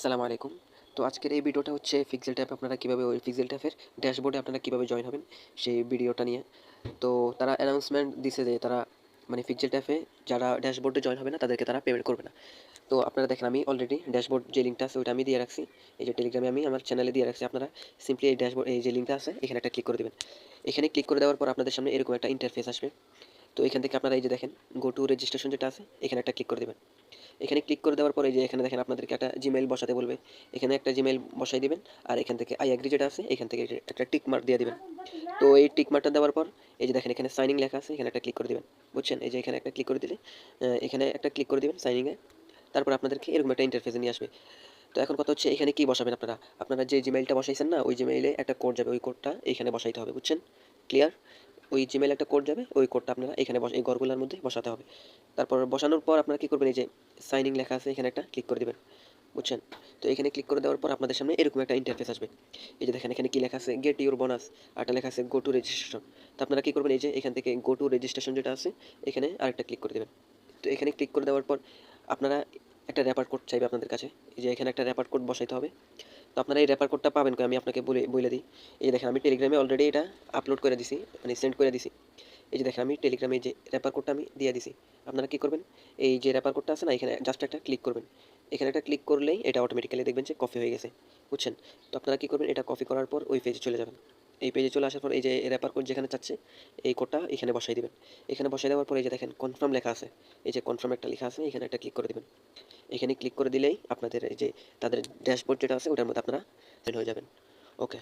আসসালামু আলাইকুম। তো আজকের এই ভিডিওটা হচ্ছে পিক্সেল ট্যাব আপনারা কিভাবে ওই পিক্সেল ট্যাবের ড্যাশবোর্ডে আপনারা কিভাবে জয়েন হবেন সেই ভিডিওটা নিয়ে। তো তারা অ্যানাউন্সমেন্ট দিছে যে তারা মানে পিক্সেল ট্যাবে যারা ড্যাশবোর্ডে জয়েন হবে না তাদেরকে তারা পেমেন্ট করবে না। তো আপনারা দেখেন আমি অলরেডি ড্যাশবোর্ড যে লিঙ্কটা আছে ওইটা আমি দিয়ে রাখছি। এই যে টেলিগ্রামে আমি আমার চ্যানেলে দিয়ে রাখছি। আপনারা সিম্পলি এই ড্যাশবোর্ড এই যে লিঙ্কটা আছে এখানে একটা ক্লিক করে দিবেন। এখানে ক্লিক করে দেওয়ার পর আপনাদের সামনে এরকম একটা ইন্টারফেস আসবে। তো এখান থেকে আপনারা এই যে দেখেন গো টু রেজিস্ট্রেশন যেটা আছে এখানে একটা ক্লিক করে দিবেন। এখানে ক্লিক করে দেওয়ার পরে যে এখানে দেখেন আপনাদেরকে একটা জিমেইল বসাতে বলবে। এখানে একটা জিমেইল বসাই দিবেন আর এখান থেকে আই এগ্রি যেটা আছে এখান থেকে একটা টিক মার্ক দিয়ে দিবেন। তো এই টিক মার্কটা দেওয়ার পর এই যে দেখেন এখানে সাইন ইন লেখা আছে এখানে একটা ক্লিক করে দিবেন। বুঝছেন? এই যে এখানে একটা ক্লিক করে দিলে এখানে একটা ক্লিক করে দিবেন সাইন ইনে। তারপর আপনাদেরকে এরকম একটা ইন্টারফেসে নিয়ে আসবে। তো এখন কথা হচ্ছে এখানে কি বসাবেন আপনারা? আপনারা যে জিমেইলটা বসাইছেন না ওই জিমেইলে একটা কোড যাবে। ওই কোডটা এখানে বসাইতে হবে। বুঝছেন? ক্লিয়ার? ওই জিমেইলে একটা কোড যাবে। ওই কোডটা আপনারা এখানে এই ঘরগুলোর মধ্যে বসাতে হবে। তারপর বসানোর পর আপনারা কি করবেন এই যে সাইন ইন লেখা আছে এখানে একটা ক্লিক করে দিবেন। বুঝছেন? তো এখানে ক্লিক করে দেওয়ার পর আপনাদের সামনে এরকম একটা ইন্টারফেস আসবে। এই যে দেখেন এখানে কি লেখা আছে গেট ইউর বোনাস আরটা লেখা আছে গো টু রেজিস্ট্রেশন। তো আপনারা কি করবেন এই যে এখান থেকে গো টু রেজিস্ট্রেশন যেটা আছে এখানে আরেকটা ক্লিক করে দিবেন। তো এখানে ক্লিক করে দেওয়ার পর আপনারা একটা রেফার কোড চাইবে আপনাদের কাছে। এই যে এখানে একটা রেফার কোড বসাইতে হবে। তো আপনারা এই রেফার কোডটা পাবেন কই আমি আপনাকে বলে দিই। এই যে দেখেন আমি টেলিগ্রামে অলরেডি এটা আপলোড করে দিছি মানে সেন্ড করে দিছি। এই যে দেখেন আমি টেলিগ্রামে যে রেফার কোডটা আমি দিয়ে দিছি। আপনারা কি করবেন এই যে রেফার কোডটা আছে না এখানে জাস্ট একটা ক্লিক করবেন। এখানে একটা ক্লিক করলেই এটা অটোমেটিক্যালি দেখবেন যে কপি হয়ে গেছে। বুঝছেন? তো আপনারা কি করবেন এটা কপি করার পর ওই পেজে চলে যাবেন। এই পেজে চলে আসার পর এই যে রেফার কোড যেখানে চাচ্ছে এই কোডটা এখানে বসাই দিবেন। এখানে বসাই দেওয়ার পর এই যে দেখেন কনফার্ম লেখা আছে। এই যে কনফার্ম একটা লেখা আছে এখানে একটা ক্লিক করে দিবেন। এখানে ক্লিক করে দিলেই আপনাদের এই যে তাদের ড্যাশবোর্ড যেটা আছে ওটার মধ্যে আপনারা জয়েন হয়ে যাবেন। ওকে।